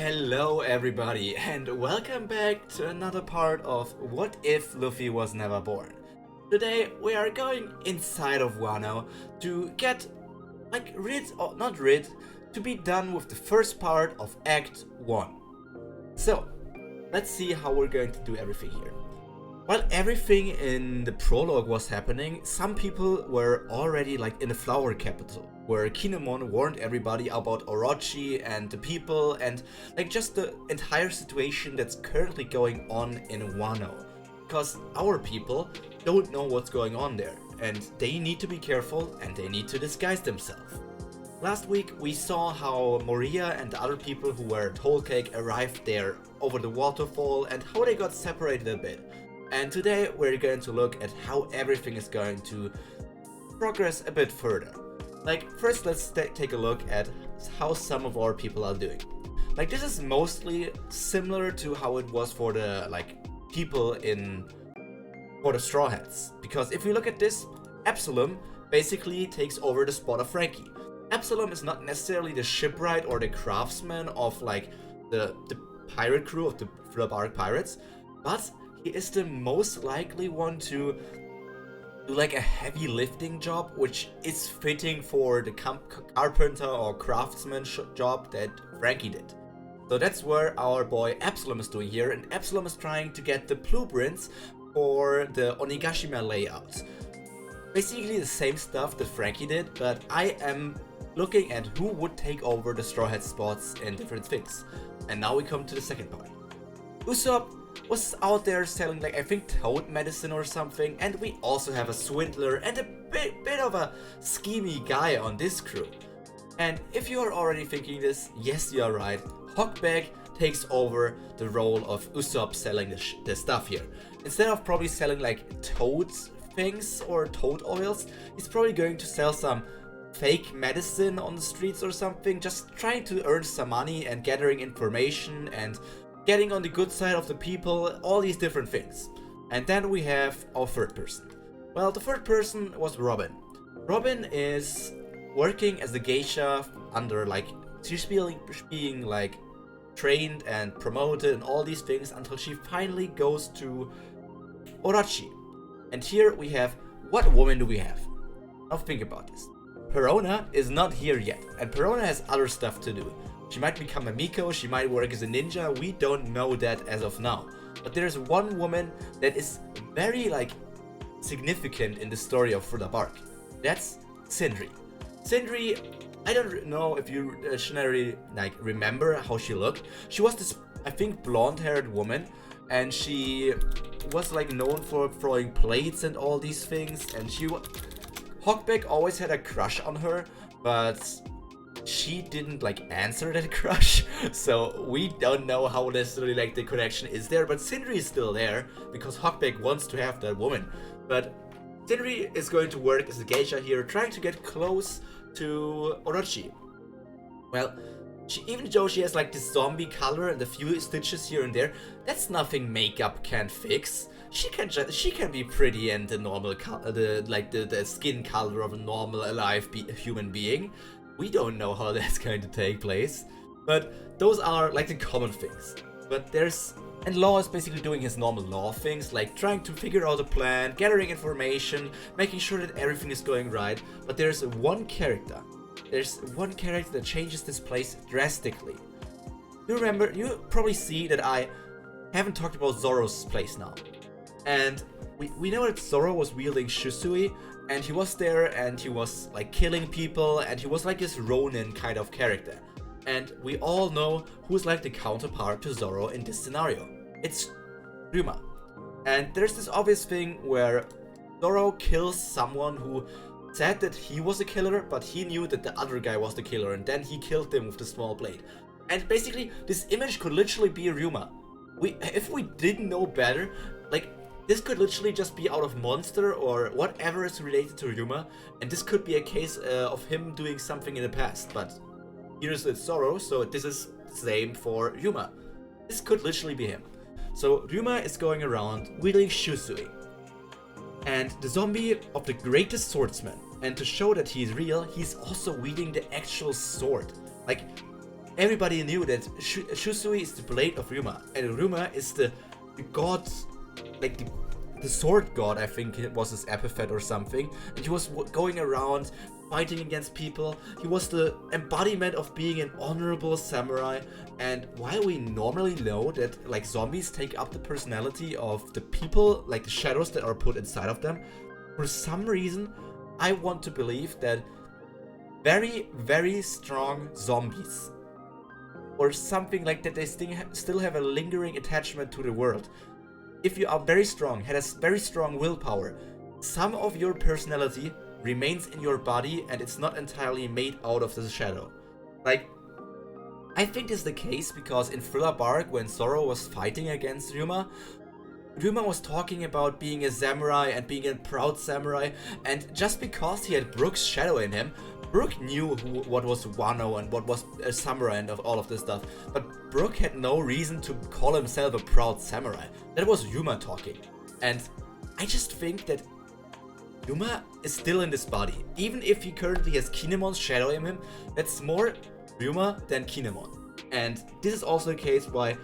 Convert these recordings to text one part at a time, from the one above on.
Hello everybody and welcome back to another part of What If Luffy Was Never Born. Today we are going inside of Wano to get to be done with the first part of Act 1. So let's see how we're going to do everything here. While everything in the prologue was happening, some people were already in the flower capital, where Kinemon warned everybody about Orochi and the people and just the entire situation that's currently going on in Wano. Because our people don't know what's going on there, and they need to be careful and they need to disguise themselves. Last week we saw how Moria and the other people who were at Whole Cake arrived there over the waterfall and how they got separated a bit. And today we're going to look at how everything is going to progress a bit further. First let's take a look at how some of our people are doing. This is mostly similar to how it was for the people for the Straw Hats. Because if we look at this, Absalom basically takes over the spot of Frankie. Absalom is not necessarily the shipwright or the craftsman of the pirate crew of the Strawhat Pirates, but he is the most likely one to do a heavy lifting job, which is fitting for the carpenter or craftsman job that Frankie did. So that's where our boy Absalom is doing here, and Absalom is trying to get the blueprints for the Onigashima layout. Basically the same stuff that Frankie did, but I am looking at who would take over the Straw Hat spots in different things. And now we come to the second part. Usopp was out there selling I think toad medicine or something, and we also have a swindler and a bit of a schemy guy on this crew. And if you are already thinking this, yes, you are right. Hawkback takes over the role of Usopp selling the stuff here. Instead of probably selling toad things or toad oils, he's probably going to sell some fake medicine on the streets or something, just trying to earn some money and gathering information and getting on the good side of the people, all these different things. And then we have our third person. Well, the third person was Robin. Robin is working as a geisha under she's being trained and promoted and all these things until she finally goes to Orochi. And here we have, what woman do we have? Now think about this. Perona is not here yet, and Perona has other stuff to do. She might become a Miko, she might work as a ninja, we don't know that as of now. But there's one woman that is very significant in the story of Fruta Bark. That's Sindri. Sindri, I don't know if you generally remember how she looked. She was this, I think, blonde-haired woman, and she was known for throwing plates and all these things, and Hawkback always had a crush on her, but she didn't answer that crush, so we don't know how necessarily the connection is there. But Sindri is still there because Hawkback wants to have that woman. But Sindri is going to work as a geisha here, trying to get close to Orochi. Well, even though she has this zombie color and a few stitches here and there, that's nothing makeup can't fix. She can be pretty and the normal the skin color of a normal alive human being. We don't know how that's going to take place, but those are the common things. But and Law is basically doing his normal Law things, trying to figure out a plan, gathering information, making sure that everything is going right. But there's one character that changes this place drastically. You probably see that I haven't talked about Zoro's place now. And we know that Zoro was wielding Shusui, and he was there and he was killing people, and he was this Ronin kind of character. And we all know who's the counterpart to Zoro in this scenario. It's Ryuma. And there's this obvious thing where Zoro kills someone who said that he was a killer, but he knew that the other guy was the killer, and then he killed him with the small blade. And basically this image could literally be Ryuma. If we didn't know better, this could literally just be out of Monster or whatever is related to Ryuma, and this could be a case of him doing something in the past. But here's Zoro, so this is the same for Ryuma. This could literally be him. So Ryuma is going around wielding Shusui, and the zombie of the greatest swordsman. And to show that he's real, he's also wielding the actual sword. everybody knew that Shusui is the blade of Ryuma, and Ryuma is the god, like the sword god, I think it was his epithet or something, and he was going around fighting against people. He was the embodiment of being an honorable samurai. And while we normally know that like zombies take up the personality of the people, like the shadows that are put inside of them, for some reason I want to believe that very, very strong zombies or something like that, they still have a lingering attachment to the world. If you are very strong, has very strong willpower, some of your personality remains in your body and it's not entirely made out of the shadow. Like, I think this is the case because in Thriller Bark, when Zoro was fighting against Ryuma was talking about being a samurai and being a proud samurai, and just because he had Brook's shadow in him, Brook knew what was Wano and what was a samurai and all of this stuff, but Brook had no reason to call himself a proud samurai. That was Ryuma talking. And I just think that Ryuma is still in this body. Even if he currently has Kinemon's shadow in him, that's more Ryuma than Kinemon. And this is also the case why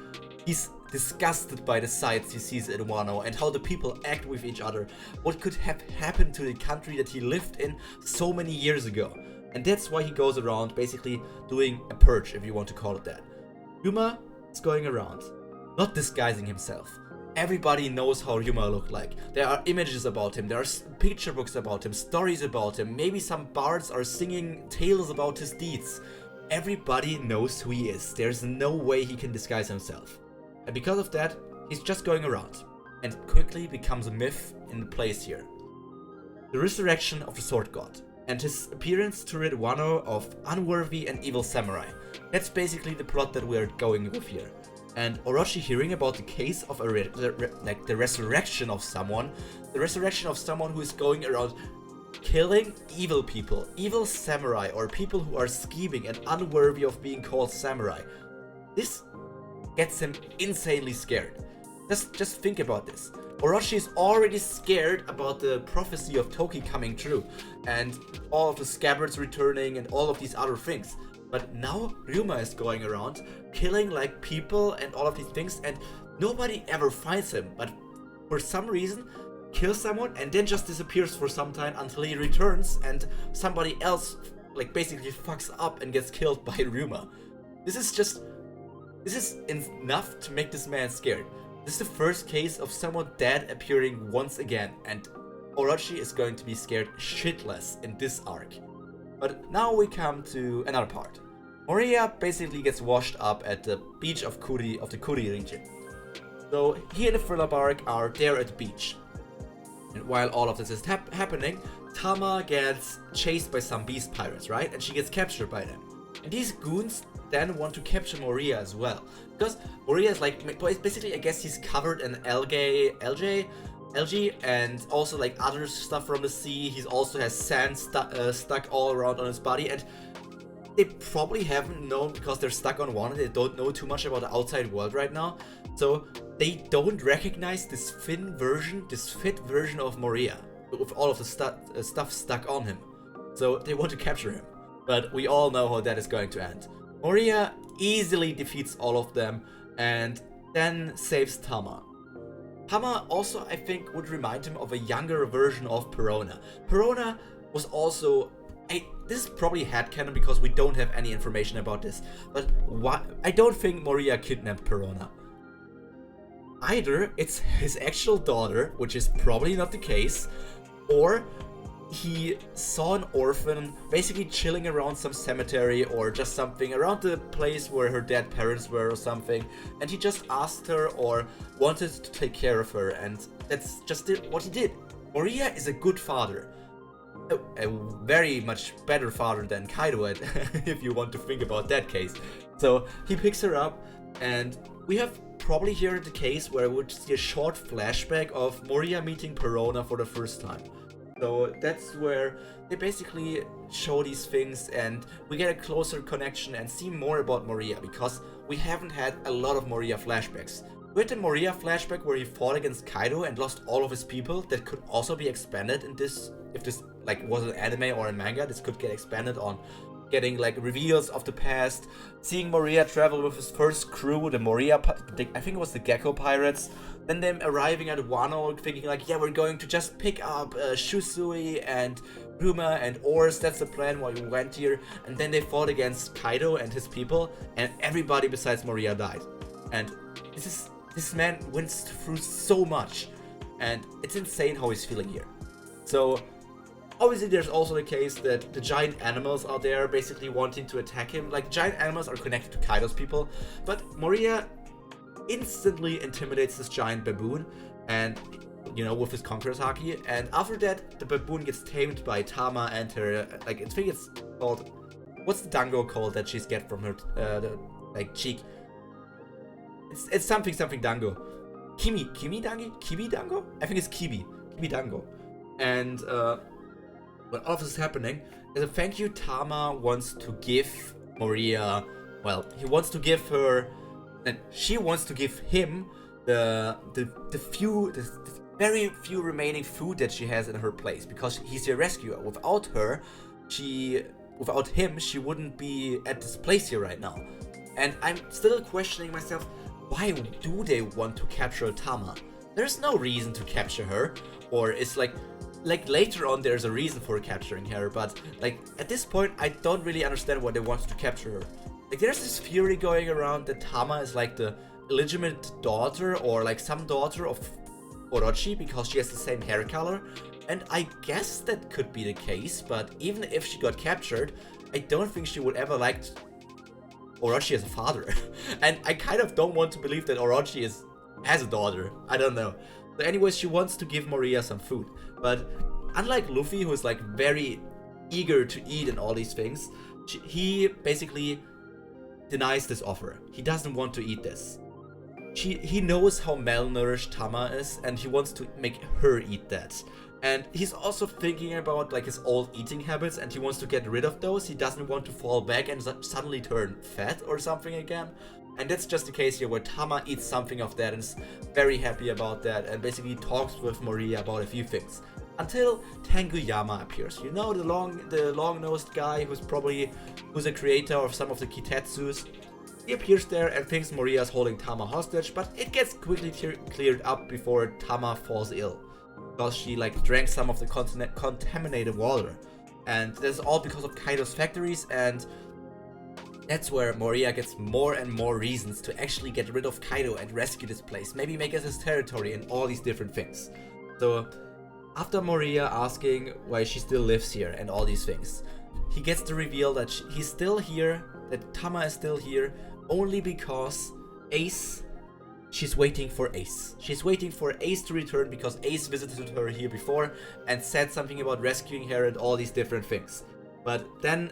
he's disgusted by the sights he sees in Wano and how the people act with each other. What could have happened to the country that he lived in so many years ago. And that's why he goes around basically doing a purge, if you want to call it that. Ryuma is going around, not disguising himself. Everybody knows how Ryuma looked like. There are images about him, there are picture books about him, stories about him, maybe some bards are singing tales about his deeds. Everybody knows who he is. There's no way he can disguise himself. And because of that, he's just going around and quickly becomes a myth in the place here. The resurrection of the sword god and his appearance to rid Wano of unworthy and evil samurai. That's basically the plot that we're going with here. And Orochi hearing about the case of the resurrection of someone, who is going around killing evil people, evil samurai, or people who are scheming and unworthy of being called samurai. This gets him insanely scared. Just think about this. Orochi is already scared about the prophecy of Toki coming true and all of the scabbards returning and all of these other things. But now Ryuma is going around killing like people and all of these things, and nobody ever finds him, but for some reason kills someone and then just disappears for some time until he returns and somebody else like basically fucks up and gets killed by Ryuma. This is enough to make this man scared. This is the first case of someone dead appearing once again, and Orochi is going to be scared shitless in this arc. But now we come to another part. Moria basically gets washed up at the beach of the Kuri region. So he and the Thriller Bark are there at the beach. And while all of this is happening, Tama gets chased by some beast pirates, right? And she gets captured by them. And these goons then want to capture Moria as well. Because Moria is like, basically I guess he's covered in algae, and also like other stuff from the sea. He also has sand stuck all around on his body, and they probably haven't known because they're stuck on one and they don't know too much about the outside world right now. So they don't recognize this fit version of Moria with all of the stuff stuck on him. So they want to capture him. But we all know how that is going to end. Moria easily defeats all of them and then saves Tama. Tama also, I think, would remind him of a younger version of Perona. Perona was also... this is probably headcanon because we don't have any information about this. But I don't think Moria kidnapped Perona. Either it's his actual daughter, which is probably not the case, or he saw an orphan basically chilling around some cemetery or just something around the place where her dead parents were or something, and he just asked her or wanted to take care of her, and that's just what he did. Moria is a good father. A very much better father than Kaido, if you want to think about that case. So he picks her up, and we have probably here the case where we would see a short flashback of Moria meeting Perona for the first time. So that's where they basically show these things and we get a closer connection and see more about Moria, because we haven't had a lot of Moria flashbacks. We had the Moria flashback where he fought against Kaido and lost all of his people. That could also be expanded in this, if this like was an anime or a manga, this could get expanded on getting like reveals of the past, seeing Moria travel with his first crew, the Moria, I think it was the Gecko Pirates, then them arriving at Wano thinking like, yeah, we're going to just pick up Shusui and Ruma and Oars, that's the plan why we went here, and then they fought against Kaido and his people, and everybody besides Moria died. And this man went through so much, and it's insane how he's feeling here. So obviously there's also the case that the giant animals are there basically wanting to attack him. Like, giant animals are connected to Kaido's people, but Moria instantly intimidates this giant baboon, and you know, with his conqueror's haki, and after that the baboon gets tamed by Tama and her, like, I think it's called, what's the dango called that she's get from her like cheek? It's something dango. Kimi dango? I think it's Kibi dango. And when all of this is happening, as a thank you, Tama wants to give Moria, well, he wants to give her, and she wants to give him the very few remaining food that she has in her place, because he's a rescuer. Without him, she wouldn't be at this place here right now. And I'm still questioning myself, why do they want to capture Tama? There's no reason to capture her, or it's like later on there's a reason for capturing her, but like at this point I don't really understand why they want to capture her. Like, there's this theory going around that Tama is like the illegitimate daughter, or like some daughter of Orochi, because she has the same hair color, and I guess that could be the case, but even if she got captured, I don't think she would ever like Orochi as a father. And I kind of don't want to believe that Orochi has a daughter. I don't know. So anyways, she wants to give Moria some food, but unlike Luffy, who is like very eager to eat and all these things, he basically denies this offer. He doesn't want to eat this. He knows how malnourished Tama is, and he wants to make her eat that. And he's also thinking about like his old eating habits, and he wants to get rid of those. He doesn't want to fall back and suddenly turn fat or something again. And that's just the case here, where Tama eats something of that and is very happy about that, and basically talks with Moria about a few things. Until Tenguyama appears. You know, the long-nosed guy who's a creator of some of the Kitetsus. He appears there and thinks Moria is holding Tama hostage, but it gets quickly cleared up before Tama falls ill, because she like drank some of the contaminated water. And that's all because of Kaido's factories, and that's where Moria gets more and more reasons to actually get rid of Kaido and rescue this place, maybe make it his territory and all these different things. So after Moria asking why she still lives here and all these things, he gets the reveal that he's still here, that Tama is still here, only because she's waiting for Ace. She's waiting for Ace to return, because Ace visited her here before and said something about rescuing her and all these different things. But then,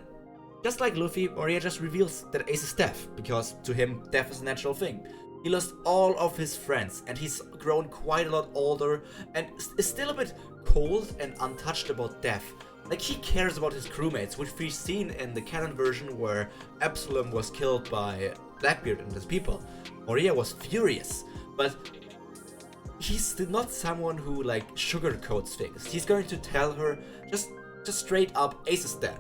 just like Luffy, Moria just reveals that Ace is deaf, because to him, death is a natural thing. He lost all of his friends, and he's grown quite a lot older, and is still a bit cold and untouched about death. Like, he cares about his crewmates, which we've seen in the canon version where Absalom was killed by Blackbeard and his people. Moria was furious, but he's not someone who like sugarcoats things. He's going to tell her just straight up, Ace is dead.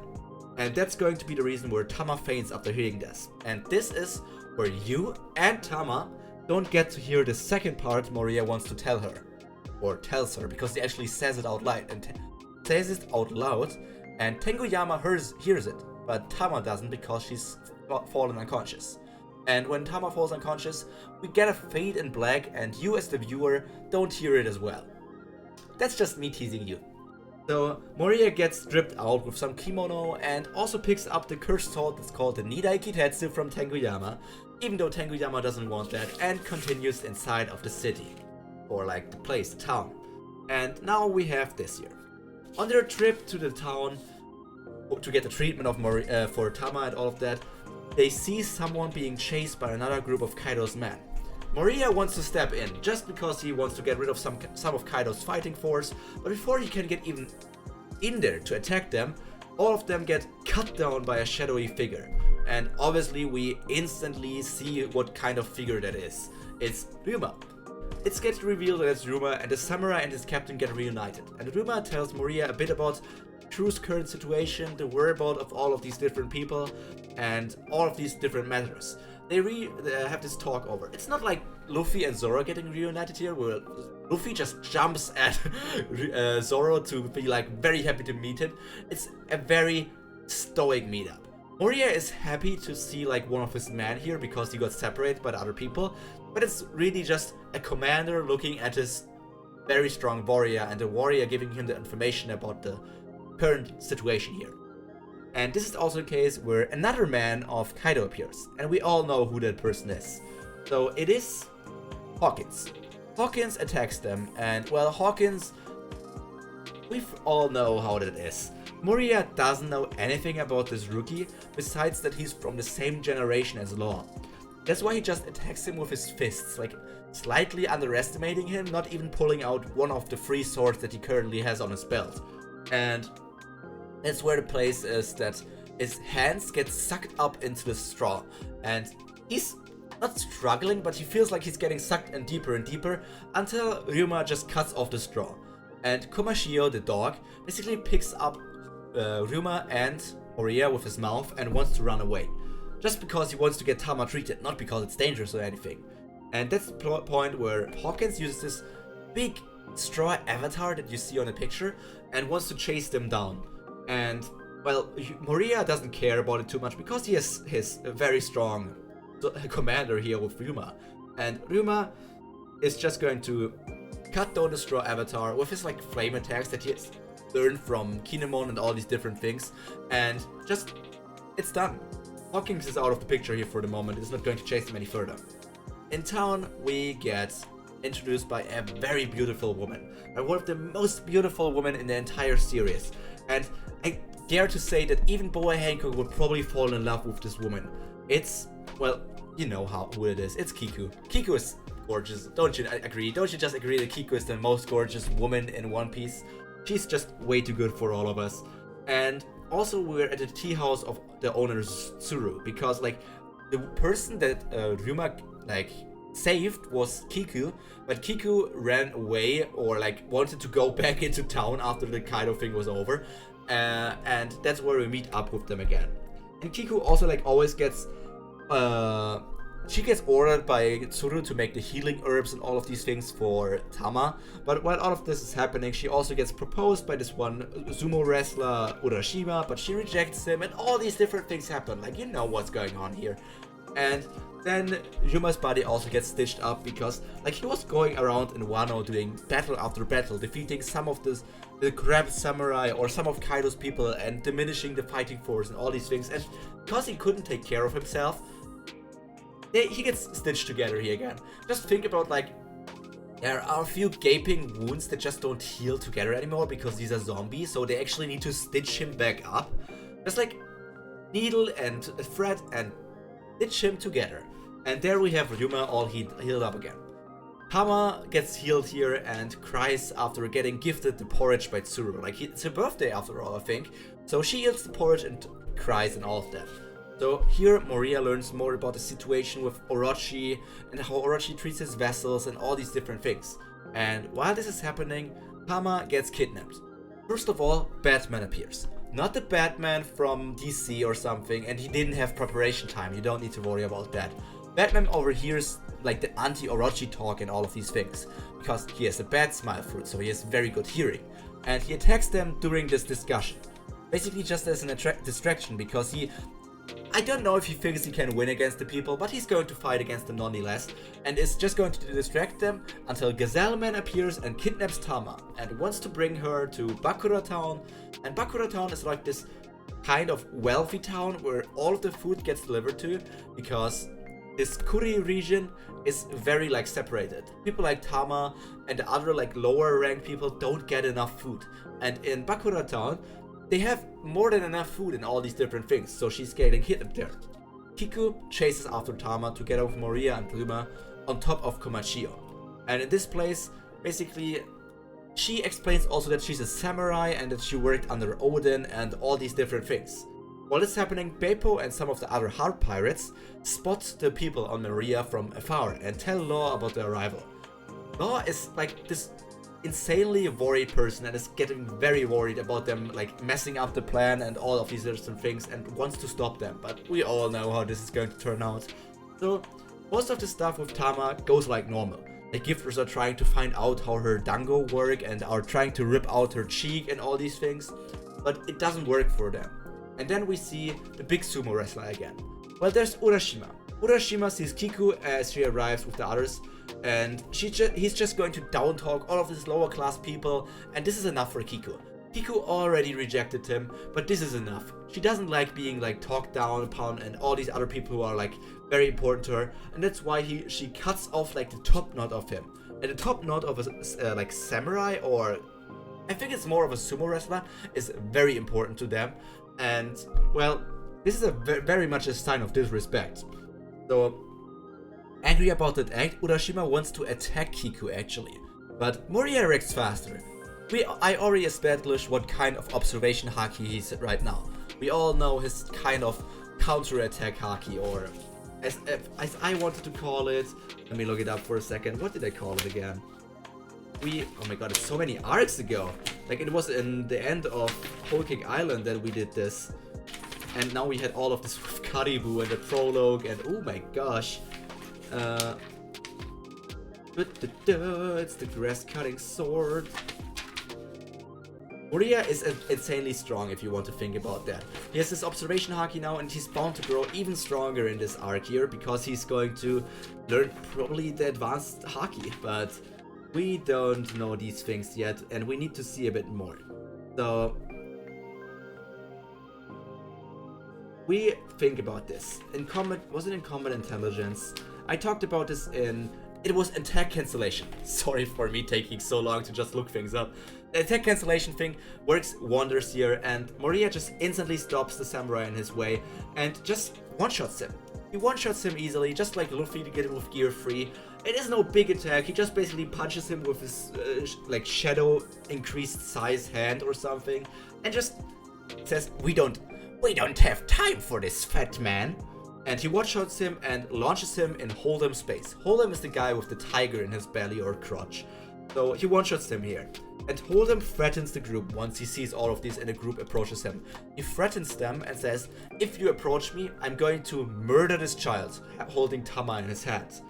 And that's going to be the reason where Tama faints after hearing this. And this is where you and Tama don't get to hear the second part Moria wants to tell her. Or tells her, because he actually says it out loud. And Tenguyama hears it, but Tama doesn't, because she's fallen unconscious. And when Tama falls unconscious, we get a fade in black, and you as the viewer don't hear it as well. That's just me teasing you. So Moria gets stripped out with some kimono, and also picks up the cursed sword that's called the Nidai Kitetsu from Tenguyama, even though Tenguyama doesn't want that, and continues inside of the city. Or like the place, the town. And now we have this here. On their trip to the town to get the treatment of for Tama and all of that, they see someone being chased by another group of Kaido's men. Moria wants to step in, just because he wants to get rid of some of Kaido's fighting force, but before he can get even in there to attack them, all of them get cut down by a shadowy figure. And obviously we instantly see what kind of figure that is. It's Ryuma. It gets revealed that it's Ryuma, and the samurai and his captain get reunited. And Ryuma tells Moria a bit about Crew's current situation, the whereabouts of all of these different people, and all of these different matters. They have this talk over. It's not like Luffy and Zoro getting reunited here, where Luffy just jumps at Zoro to be like very happy to meet him. It's a very stoic meetup. Moria is happy to see like one of his men here because he got separated by the other people, but it's really just a commander looking at his very strong warrior and the warrior giving him the information about the current situation here. And this is also a case where another man of Kaido appears, and we all know who that person is. So it is Hawkins. Hawkins attacks them, and well, Hawkins, we all know how that is. Moria doesn't know anything about this rookie, besides that he's from the same generation as Law. That's why he just attacks him with his fists, like slightly underestimating him, not even pulling out one of the 3 swords that he currently has on his belt. And that's where the place is that his hands get sucked up into the straw, and he's not struggling, but he feels like he's getting sucked in deeper and deeper until Ryuma just cuts off the straw. And Komashio, the dog, basically picks up Ryuma and Moria with his mouth and wants to run away. Just because he wants to get Tama treated, not because it's dangerous or anything. And that's the point where Hawkins uses this big straw avatar that you see on the picture and wants to chase them down. And, well, Moria doesn't care about it too much because he has his very strong commander here with Ryuma. And Ryuma is just going to cut down the straw avatar with his like flame attacks that he has learned from Kinemon and all these different things. And just, it's done. Hawkins is out of the picture here for the moment. It's not going to chase him any further. In town, we get introduced by a very beautiful woman. One of the most beautiful women in the entire series. And I dare to say that even Boa Hancock would probably fall in love with this woman. It's, well, you know who it is. It's Kiku. Kiku is gorgeous. Don't you agree? Don't you just agree that Kiku is the most gorgeous woman in One Piece? She's just way too good for all of us. And also we're at the tea house of the owner Tsuru, because like the person that Ryuma like saved was Kiku, but Kiku ran away or like wanted to go back into town after the Kaido thing was over, and that's where we meet up with them again. And Kiku also like always gets she gets ordered by Tsuru to make the healing herbs and all of these things for Tama, but while all of this is happening, she also gets proposed by this one sumo wrestler Urashima, but she rejects him, and all these different things happen, like you know what's going on here. And then Ryuma's body also gets stitched up because like he was going around in Wano doing battle after battle, defeating some of the crab samurai or some of Kaido's people and diminishing the fighting force and all these things, and because he couldn't take care of himself, he gets stitched together here again. Just think about like, there are a few gaping wounds that just don't heal together anymore because these are zombies, so they actually need to stitch him back up. Just like needle and thread and stitch him together. And there we have Ryuma all healed up again. Tama gets healed here and cries after getting gifted the porridge by Tsuru. Like it's her birthday after all, I think. So she eats the porridge and cries and all of that. So here Moria learns more about the situation with Orochi and how Orochi treats his vessels and all these different things. And while this is happening, Tama gets kidnapped. First of all, Batman appears. Not the Batman from DC or something, and he didn't have preparation time, you don't need to worry about that. Batman overhears like the anti-Orochi talk and all of these things, because he has a bad smile fruit, so he has very good hearing. And he attacks them during this discussion. Basically just as an distraction, because I don't know if he thinks he can win against the people, but he's going to fight against them nonetheless, and is just going to distract them until Gazelle Man appears and kidnaps Tama, and wants to bring her to Bakura Town. And Bakura Town is like this kind of wealthy town where all of the food gets delivered to, because this Kuri region is very like separated. People like Tama and the other like lower ranked people don't get enough food, and in Bakura Town they have more than enough food and all these different things, so she's getting hit up there. Kiku chases after Tama together with Moria and Ryuma on top of Komashio. And in this place, basically, she explains also that she's a samurai and that she worked under Odin and all these different things. While this is happening, Beppo and some of the other Heart Pirates spot the people on Moria from afar and tell Law about their arrival. Law is like this insanely worried person and is getting very worried about them like messing up the plan and all of these different things and wants to stop them. But we all know how this is going to turn out. So most of the stuff with Tama goes like normal. The gifters are trying to find out how her dango work and are trying to rip out her cheek and all these things, but it doesn't work for them. And then we see the big sumo wrestler again. Well, there's Urashima. Urashima sees Kiku as she arrives with the others, and he's just going to down talk all of these lower class people, and this is enough for Kiku. Kiku already rejected him, but this is enough. She doesn't like being like talked down upon and all these other people who are like very important to her, and that's why she cuts off like the top knot of him. And the top knot of a like samurai, or I think it's more of a sumo wrestler, is very important to them. And well, this is a very much a sign of disrespect. So angry about that act, Urashima wants to attack Kiku actually, but Moriya reacts faster. I already established what kind of observation haki he's right now. We all know his kind of counter-attack haki, or as I wanted to call it. Let me look it up for a second. What did I call it again? Oh my god, it's so many arcs ago. Like, it was in the end of Whole Cake Island that we did this. And now we had all of this with Karibu and the prologue, and oh my gosh. It's the grass-cutting sword. Moriya is insanely strong if you want to think about that. He has this observation haki now, and he's bound to grow even stronger in this arc here because he's going to learn probably the advanced haki, but we don't know these things yet and we need to see a bit more. So we think about this. Was it in combat intelligence? I talked about this in... It was attack cancellation. Sorry for me taking so long to just look things up. The attack cancellation thing works wonders here, and Moriya just instantly stops the samurai in his way and just one-shots him. He one-shots him easily, just like Luffy to get him with gear free. It is no big attack, he just basically punches him with his like shadow increased size hand or something, and just says, we don't have time for this, fat man. And he one-shots him and launches him in Hold'em space. Hold'em is the guy with the tiger in his belly or crotch. So he one-shots him here. And Hold'em threatens the group once he sees all of these and the group approaches him. He threatens them and says, if you approach me, I'm going to murder this child, holding Tama in his hand.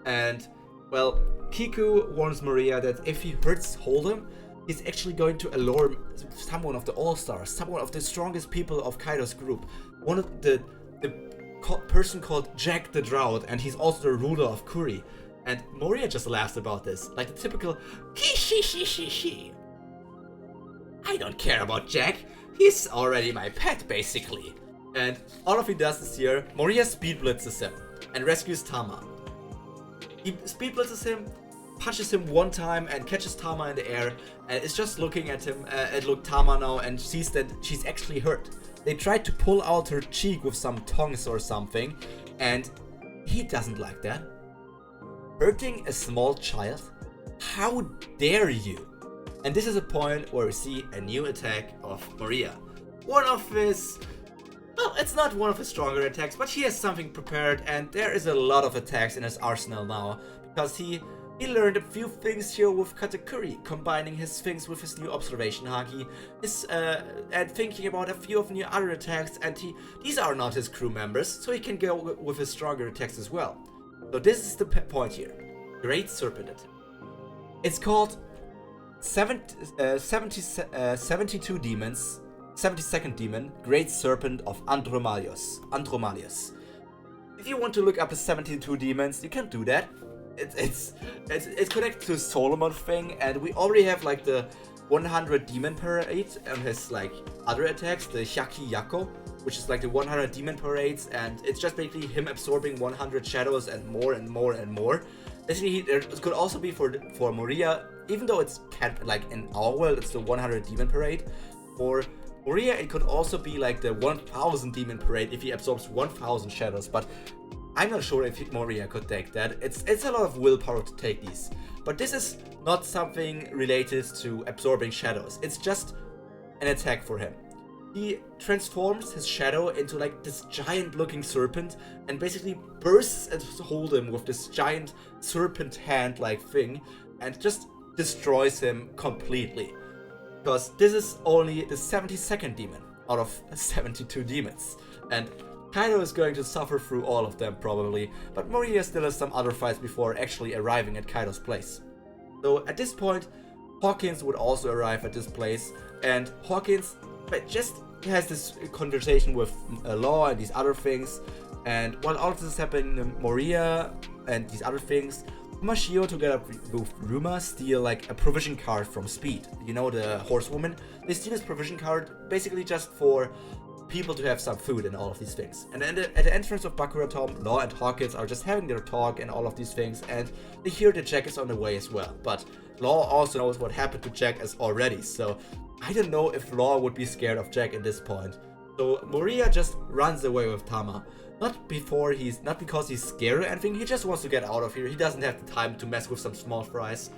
And, well, Kiku warns Moriya that if he hurts Hold'em, he's actually going to allure someone of the All-Stars, someone of the strongest people of Kaido's group. One of the person called Jack the Drought, and he's also the ruler of Kuri. And Moriya just laughs about this, like the typical he. I don't care about Jack, he's already my pet basically. And all of he does is here, Moriya speed blitzes him and rescues Tama. He speed blitzes him, punches him one time and catches Tama in the air, and is just looking at him, Tama now, and sees that she's actually hurt. They tried to pull out her cheek with some tongs or something, and he doesn't like that. Hurting a small child? How dare you? And this is a point where we see a new attack of Moriya. One of his... Well, it's not one of his stronger attacks, but he has something prepared, and there is a lot of attacks in his arsenal now, because he learned a few things here with Katakuri, combining his things with his new observation haki, and thinking about a few of new other attacks, and these are not his crew members, so he can go with his stronger attacks as well. So this is the point here. Great Serpent attack. It's called 72 Demons, 72nd Demon, Great Serpent of Andromalius. If you want to look up the 72 Demons, you can do that. It's connected to his Solomon thing, and we already have like the 100 Demon Parade and his like other attacks, the Hyaki Yako, which is like the 100 Demon Parades, and it's just basically him absorbing 100 shadows and more and more and more. Basically, it could also be for Moriya, even though it's like in our world it's the 100 Demon Parade. For Moriya, it could also be like the 1000 Demon Parade if he absorbs 1000 shadows, but I'm not sure if Moriya could take that. It's a lot of willpower to take these. But this is not something related to absorbing shadows. It's just an attack for him. He transforms his shadow into like this giant looking serpent and basically bursts at Hold'em with this giant serpent hand like thing and just destroys him completely. Because this is only the 72nd demon out of 72 demons. And Kaido is going to suffer through all of them probably, but Moria still has some other fights before actually arriving at Kaido's place. So at this point, Hawkins would also arrive at this place, and Hawkins just has this conversation with Law and these other things. And while all of this is happening, Moria and these other things, Mashio together with Ruma steal like a provision card from Speed. You know, the horsewoman? They steal this provision card basically just for people to have some food and all of these things. And then at the entrance of Bakuratom, Law and Hawkins are just having their talk and all of these things, and they hear that Jack is on the way as well. But Law also knows what happened to Jack as already, so I don't know if Law would be scared of Jack at this point. So Moria just runs away with Tama. Not because he's scared or anything, he just wants to get out of here. He doesn't have the time to mess with some small fries.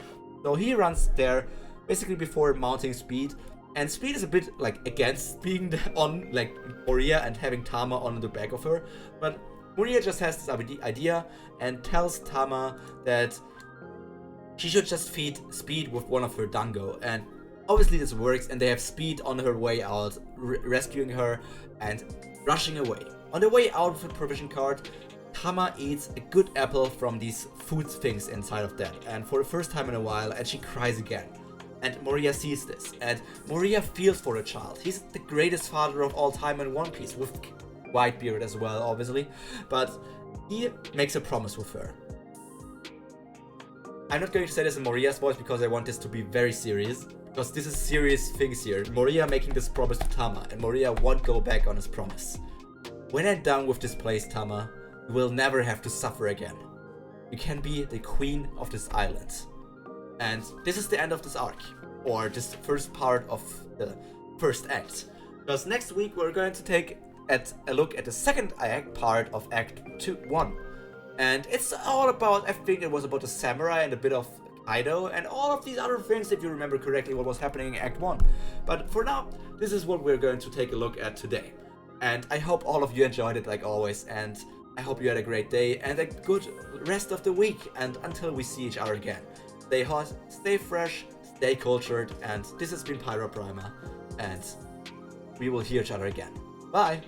So he runs there basically before mounting Speed. And Speed is a bit like against being on like Moria and having Tama on the back of her. But Moria just has this idea and tells Tama that she should just feed Speed with one of her dango. And obviously this works, and they have Speed on her way out, rescuing her and rushing away. On the way out of the provision card, Tama eats a good apple from these food things inside of that, and for the first time in a while, and she cries again. And Moria sees this, and Moria feels for the child. He's the greatest father of all time in One Piece, with Whitebeard as well, obviously, but he makes a promise with her. I'm not going to say this in Moria's voice because I want this to be very serious, because this is serious things here. Moria making this promise to Tama, and Moria won't go back on his promise. When I'm done with this place, Tama, you will never have to suffer again. You can be the queen of this island. And this is the end of this arc, or this first part of the first act. Because next week we're going to take a look at the second part of Act 1. And it's all about, I think it was about the samurai and a bit of Kaido and all of these other things, if you remember correctly what was happening in Act 1. But for now, this is what we're going to take a look at today. And I hope all of you enjoyed it like always, and I hope you had a great day and a good rest of the week, and until we see each other again. Stay hot, stay fresh, stay cultured, and this has been Pyro Primer, and we will hear each other again. Bye!